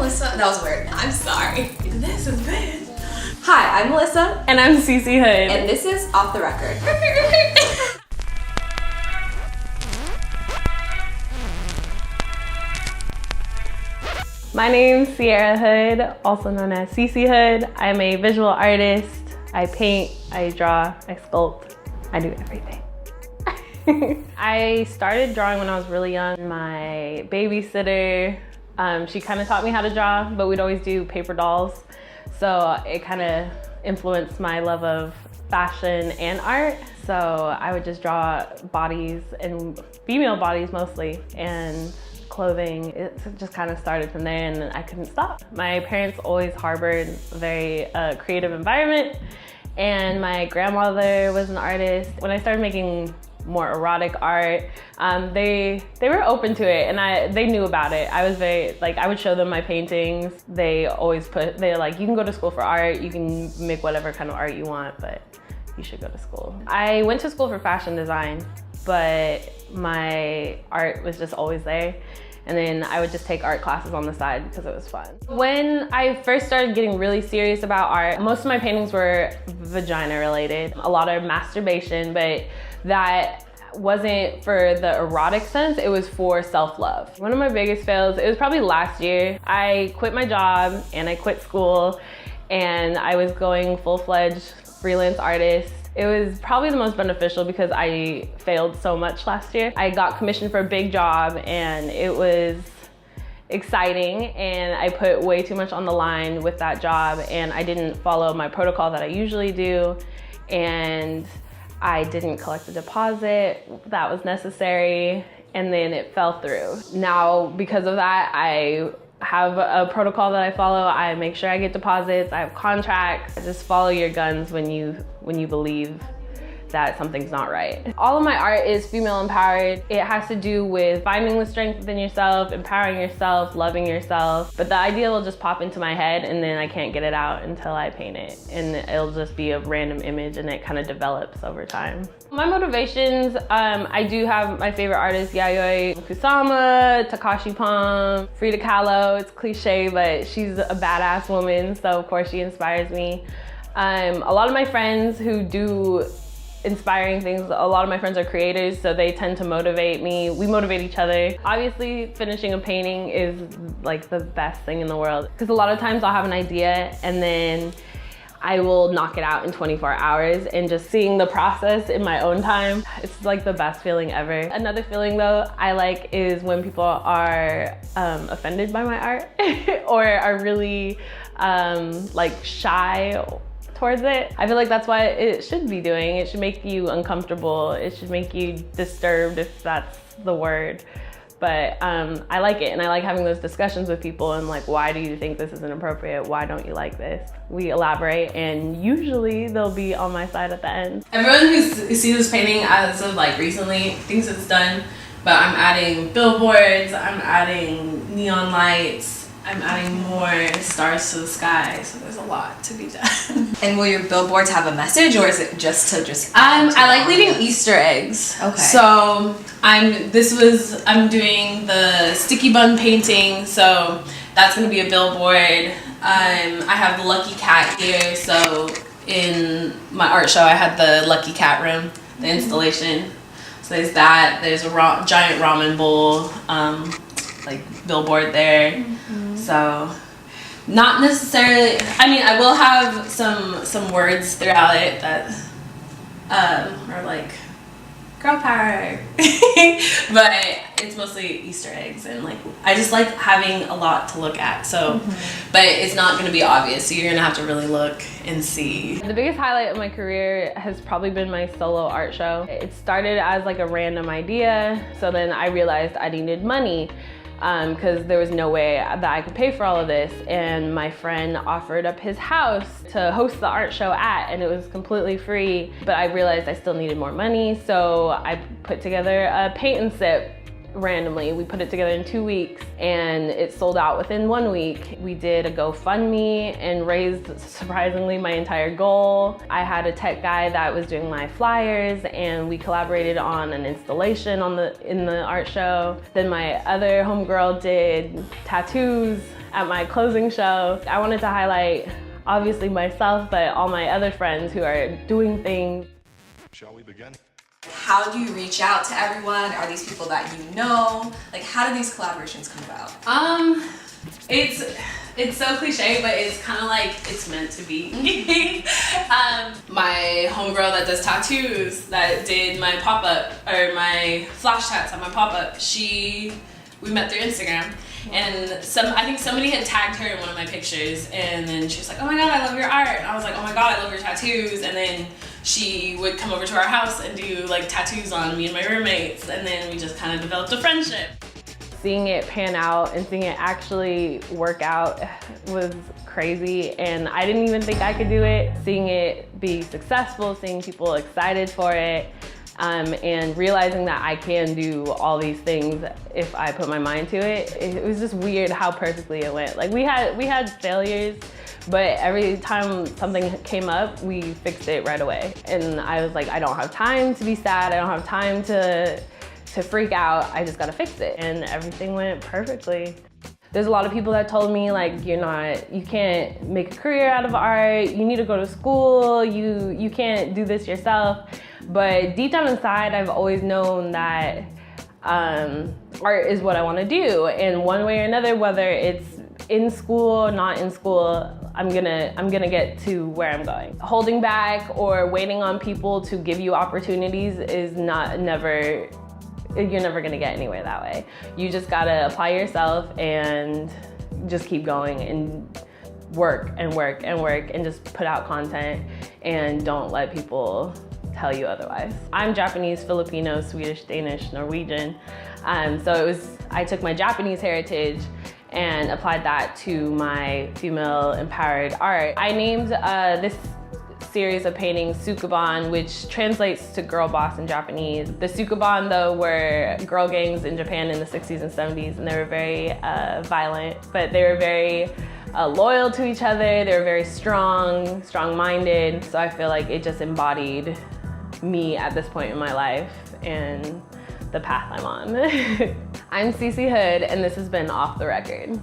Melissa. That was weird. I'm sorry. This is bad. Hi, I'm Melissa. And I'm Sisi Hood. And this is Off the Record. My name's Sierra Hood, also known as Sisi Hood. I'm a visual artist. I paint, I draw, I sculpt. I do everything. I started drawing when I was really young. My babysitter, she kind of taught me how to draw, but we'd always do paper dolls. So it kind of influenced my love of fashion and art. So I would just draw bodies, and female bodies mostly, and clothing. It just kind of started from there, and I couldn't stop. My parents always harbored a very creative environment, and my grandmother was an artist. When I started making more erotic art, they were open to it, and they knew about it. I was very, like, I would show them my paintings. They're like, you can go to school for art, you can make whatever kind of art you want, but you should go to school. I went to school for fashion design, but my art was just always there. And then I would just take art classes on the side because it was fun. When I first started getting really serious about art, most of my paintings were vagina related. A lot of masturbation, but that wasn't for the erotic sense, it was for self-love. One of my biggest fails, it was probably last year. I quit my job and I quit school, and I was going full-fledged freelance artist. It was probably the most beneficial because I failed so much last year. I got commissioned for a big job, and it was exciting, and I put way too much on the line with that job, and I didn't follow my protocol that I usually do, and I didn't collect the deposit that was necessary, and then it fell through. Now, because of that, I have a protocol that I follow. I make sure I get deposits, I have contracts. Just follow your guns when you believe that something's not right. All of my art is female empowered. It has to do with finding the strength within yourself, empowering yourself, loving yourself. But the idea will just pop into my head, and then I can't get it out until I paint it. And it'll just be a random image, and it kind of develops over time. My motivations, I do have my favorite artists, Yayoi Kusama, Takashi Palm, Frida Kahlo. It's cliche, but she's a badass woman, so of course she inspires me. A lot of my friends who do inspiring things, a lot of my friends are creators, so they tend to motivate me. We motivate each other. Obviously, finishing a painting is like the best thing in the world, because a lot of times I'll have an idea and then I will knock it out in 24 hours, and just seeing the process in my own time, it's like the best feeling ever. Another feeling though I like is when people are offended by my art or are really like shy towards it. I feel like that's what it should be doing. It should make you uncomfortable. It should make you disturbed, if that's the word. But I like it, and I like having those discussions with people, and like, why do you think this is inappropriate? Why don't you like this? We elaborate, and usually they'll be on my side at the end. Everyone who sees this painting as of like recently thinks it's done, but I'm adding billboards, I'm adding neon lights, I'm adding more stars to the sky, so there's a lot to be done. And will your billboards have a message, or is it just to I like leaving Easter eggs. Okay. So I'm doing the sticky bun painting, so that's gonna be a billboard. I have the lucky cat here, so in my art show I had the lucky cat room, the installation. So there's that. There's a giant ramen bowl, like billboard there. So not necessarily, I mean, I will have some words throughout it that are like girl power, but it's mostly Easter eggs, and like I just like having a lot to look at. So but it's not going to be obvious, so you're gonna have to really look and see. The biggest highlight of my career has probably been my solo art show. It started as like a random idea, so then I realized I needed money, because there was no way that I could pay for all of this, and my friend offered up his house to host the art show at, and it was completely free, but I realized I still needed more money, so I put together a paint and sip randomly. We put it together in 2 weeks, and it sold out within 1 week. We did a GoFundMe and raised, surprisingly, my entire goal. I had a tech guy that was doing my flyers, and we collaborated on an installation in the art show. Then my other homegirl did tattoos at my closing show. I wanted to highlight obviously myself, but all my other friends who are doing things. Shall we begin? How do you reach out to everyone? Are these people that you know? Like, how do these collaborations come about? It's so cliche, but it's kind of like it's meant to be. My homegirl that does tattoos, that did my pop-up, or my flash tats on my pop-up, we met through Instagram. And I think somebody had tagged her in one of my pictures, and then she was like, oh my god, I love your art. And I was like, oh my god, I love your tattoos. And then she would come over to our house and do like tattoos on me and my roommates, and then we just kind of developed a friendship. Seeing it pan out and seeing it actually work out was crazy, and I didn't even think I could do it. Seeing it be successful, seeing people excited for it, and realizing that I can do all these things if I put my mind to it. It was just weird how perfectly it went. Like we had failures, but every time something came up, we fixed it right away. And I was like, I don't have time to be sad. I don't have time to freak out. I just gotta fix it. And everything went perfectly. There's a lot of people that told me like, you can't make a career out of art. You need to go to school. You can't do this yourself. But deep down inside, I've always known that art is what I want to do. And one way or another, whether it's in school, not in school, I'm gonna get to where I'm going. Holding back or waiting on people to give you opportunities is you're never gonna get anywhere that way. You just gotta apply yourself and just keep going and work and work and work and just put out content and don't let people tell you otherwise. I'm Japanese, Filipino, Swedish, Danish, Norwegian. So I took my Japanese heritage and applied that to my female empowered art. I named this series of paintings Sukuban, which translates to girl boss in Japanese. The Sukuban, though, were girl gangs in Japan in the 60s and 70s, and they were very violent, but they were very loyal to each other. They were very strong-minded. So I feel like it just embodied me at this point in my life and the path I'm on. I'm Sisi Hood, and this has been Off the Record.